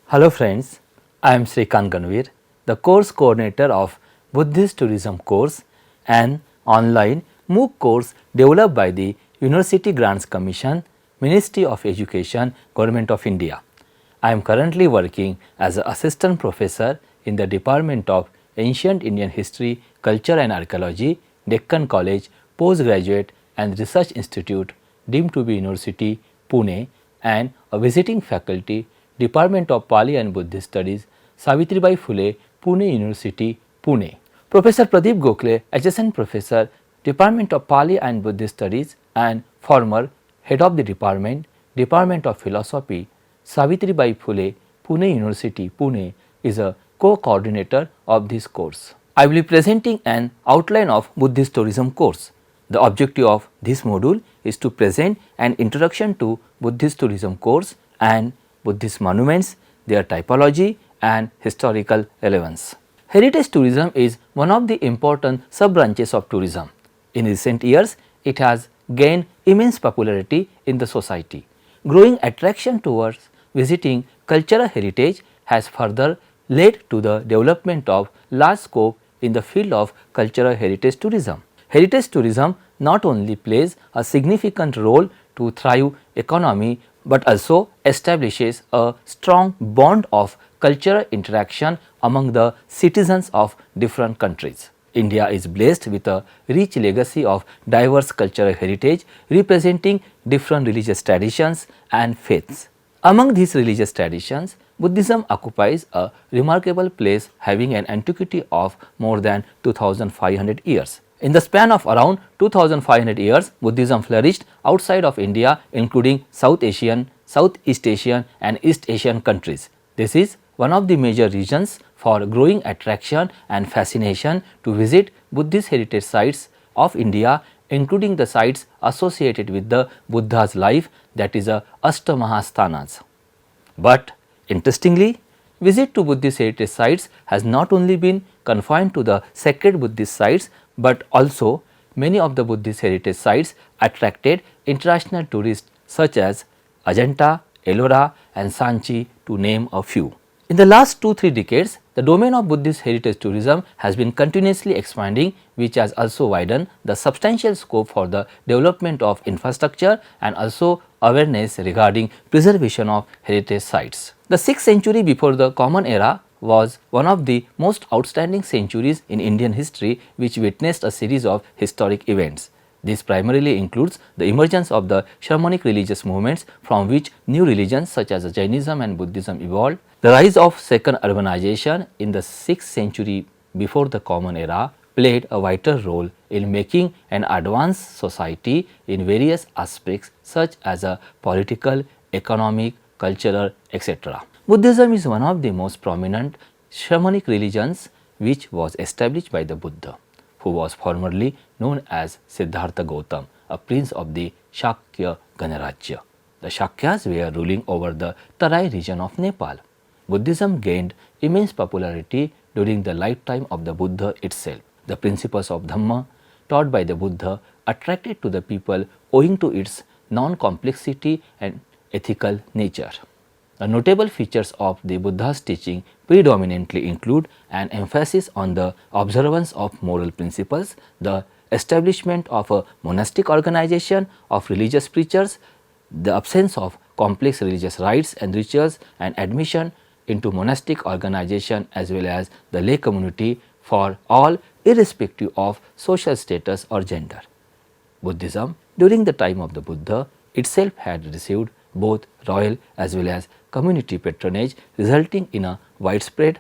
Hello friends, I am Srikanth Ganvir, the course coordinator of Buddhist Tourism course, an online MOOC course developed by the University Grants Commission, Ministry of Education, Government of India. I am currently working as an assistant professor in the Department of Ancient Indian History, Culture and Archaeology, Deccan College, Postgraduate and Research Institute, deemed to be University, Pune, and a visiting faculty, Department of Pali and Buddhist Studies, Savitribai Phule, Pune University, Pune. Professor Pradeep Gokhale, Adjunct Professor, Department of Pali and Buddhist Studies and former Head of the Department, Department of Philosophy, Savitribai Phule, Pune University, Pune, is a co-coordinator of this course. I will be presenting an outline of Buddhist tourism course. The objective of this module is to present an introduction to Buddhist tourism course and Buddhist monuments, their typology and historical relevance. Heritage tourism is one of the important sub-branches of tourism. In recent years, it has gained immense popularity in the society. Growing attraction towards visiting cultural heritage has further led to the development of large scope in the field of cultural heritage tourism. Heritage tourism not only plays a significant role to thrive economy but also establishes a strong bond of cultural interaction among the citizens of different countries. India is blessed with a rich legacy of diverse cultural heritage representing different religious traditions and faiths. Among these religious traditions, Buddhism occupies a remarkable place, having an antiquity of more than 2500 years. In the span of around 2500 years, Buddhism flourished outside of India, including South Asian, Southeast Asian and East Asian countries. This is one of the major reasons for growing attraction and fascination to visit Buddhist heritage sites of India, including the sites associated with the Buddha's life, that is Ashtamahasthanas. But interestingly, visit to Buddhist heritage sites has not only been confined to the sacred Buddhist sites, but also many of the Buddhist heritage sites attracted international tourists such as Ajanta, Ellora and Sanchi, to name a few. In the last 2-3 decades, the domain of Buddhist heritage tourism has been continuously expanding, which has also widened the substantial scope for the development of infrastructure and also awareness regarding preservation of heritage sites. The 6th century before the Common Era was one of the most outstanding centuries in Indian history, which witnessed a series of historic events. This primarily includes the emergence of the shamanic religious movements, from which new religions such as Jainism and Buddhism evolved. The rise of second urbanization in the 6th century before the Common Era played a vital role in making an advanced society in various aspects such as a political, economic, cultural, etc. Buddhism is one of the most prominent shamanic religions, which was established by the Buddha, who was formerly known as Siddhartha Gautam, a prince of the Shakya Ganarajya. The Shakyas were ruling over the Tarai region of Nepal. Buddhism gained immense popularity during the lifetime of the Buddha itself. The principles of Dhamma taught by the Buddha attracted to the people owing to its non-complexity and ethical nature. The notable features of the Buddha's teaching predominantly include an emphasis on the observance of moral principles, the establishment of a monastic organization of religious preachers, the absence of complex religious rites and rituals, and admission into monastic organization as well as the lay community for all irrespective of social status or gender. Buddhism during the time of the Buddha itself had received both royal as well as community patronage, resulting in a widespread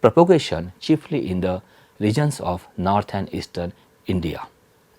propagation chiefly in the regions of north and eastern India.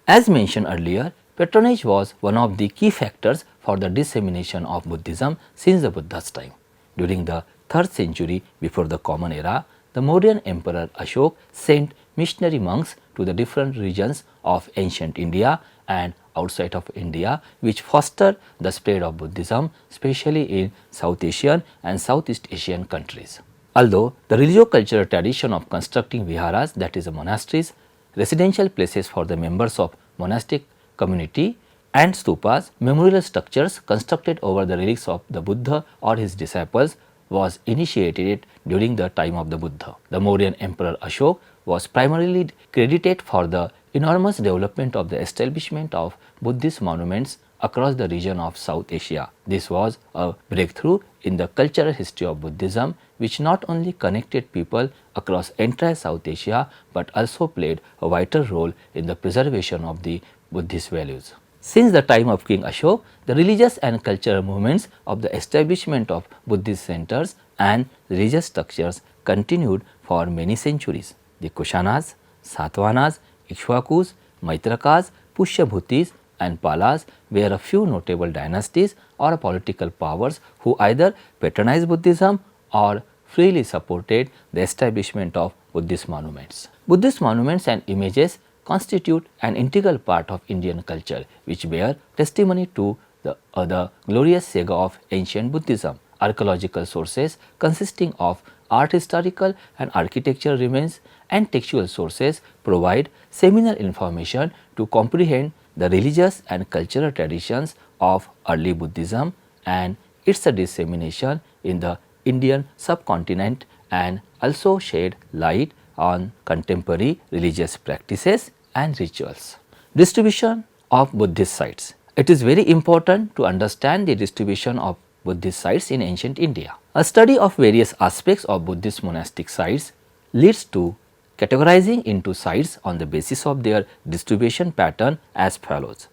As mentioned earlier, patronage was one of the key factors for the dissemination of Buddhism since the Buddha's time. During the 3rd century before the Common Era, the Mauryan Emperor Ashok sent missionary monks to the different regions of ancient India and outside of India, which fostered the spread of Buddhism, especially in South Asian and Southeast Asian countries. Although the religio-cultural tradition of constructing viharas, that is monasteries, residential places for the members of monastic community, and stupas, memorial structures constructed over the relics of the Buddha or his disciples, was initiated during the time of the Buddha. The Mauryan Emperor Ashok was primarily credited for the enormous development of the establishment of Buddhist monuments across the region of South Asia. This was a breakthrough in the cultural history of Buddhism, which not only connected people across entire South Asia but also played a vital role in the preservation of the Buddhist values. Since the time of King Ashok, the religious and cultural movements of the establishment of Buddhist centers and religious structures continued for many centuries. The Kushanas, Satavahanas, Ikshvakus, Maitrakas, Pushyabhutis and Palas were a few notable dynasties or political powers who either patronized Buddhism or freely supported the establishment of Buddhist monuments. Buddhist monuments and images constitute an integral part of Indian culture, which bear testimony to the glorious saga of ancient Buddhism. Archaeological sources consisting of art historical and architectural remains and textual sources provide seminal information to comprehend the religious and cultural traditions of early Buddhism and its dissemination in the Indian subcontinent, and also shed light on contemporary religious practices and rituals. Distribution of Buddhist sites. It is very important to understand the distribution of Buddhist sites in ancient India. A study of various aspects of Buddhist monastic sites leads to categorizing into sites on the basis of their distribution pattern as follows.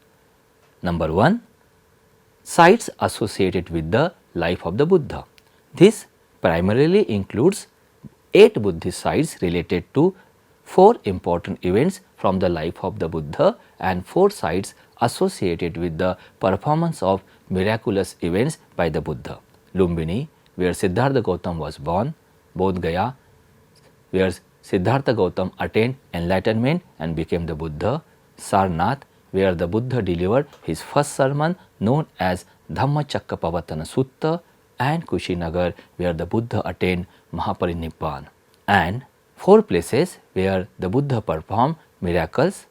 Number 1. Sites associated with the life of the Buddha. This primarily includes 8 Buddhist sites related to 4 important events from the life of the Buddha and 4 sites associated with the performance of miraculous events by the Buddha. Lumbini, where Siddhartha Gautama was born; Bodh Gaya, where Siddhartha Gautama attained enlightenment and became the Buddha; Sarnath, where the Buddha delivered his first sermon known as Dhammacakkappavattana Sutta; and Kushinagar, where the Buddha attained Mahaparinirvana. And 4 places where the Buddha performed miracles,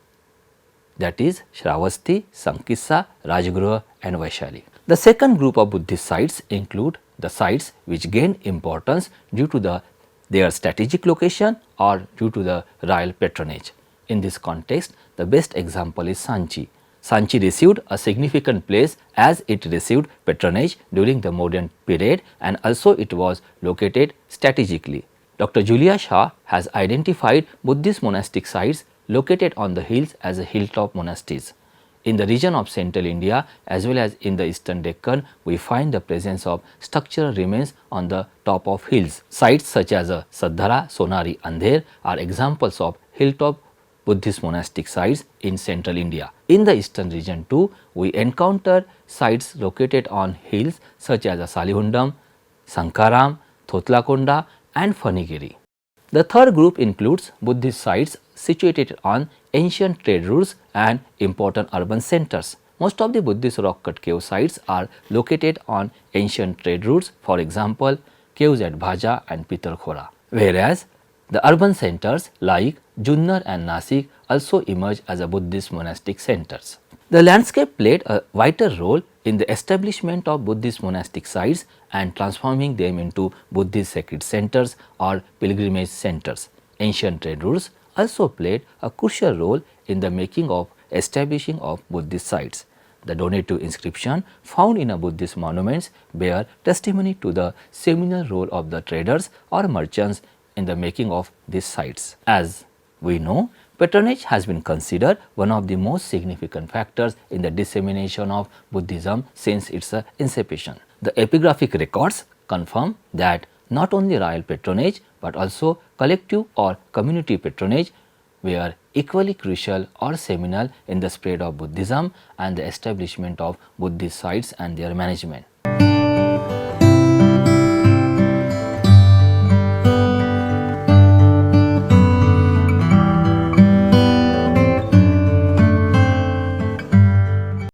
that is Shravasti, Sankissa, Rajgruha and Vaishali. The second group of Buddhist sites include the sites which gained importance due to their strategic location or due to the royal patronage. In this context, the best example is Sanchi. Sanchi received a significant place as it received patronage during the modern period, and also it was located strategically. Dr. Julia Shah has identified Buddhist monastic sites located on the hills as a hilltop monasteries. In the region of central India as well as in the eastern Deccan, we find the presence of structural remains on the top of hills. Sites such as Saddhara, Sonari, Andher are examples of hilltop Buddhist monastic sites in central India. In the eastern region too, we encounter sites located on hills such as Salihundam, Sankaram, Thotlakonda and Fanigiri. The third group includes Buddhist sites situated on ancient trade routes and important urban centers. Most of the Buddhist rock cut cave sites are located on ancient trade routes, for example, caves at Bhaja and Pitarkhora, whereas the urban centers like Junnar and Nasik also emerge as a Buddhist monastic centers. The landscape played a vital role in the establishment of Buddhist monastic sites and transforming them into Buddhist sacred centers or pilgrimage centers. Ancient trade routes also played a crucial role in the making of establishing of Buddhist sites. The donative inscription found in a Buddhist monuments bear testimony to the seminal role of the traders or merchants in the making of these sites. As we know, patronage has been considered one of the most significant factors in the dissemination of Buddhism since its inception. The epigraphic records confirm that not only royal patronage but also collective or community patronage were equally crucial or seminal in the spread of Buddhism and the establishment of Buddhist sites and their management.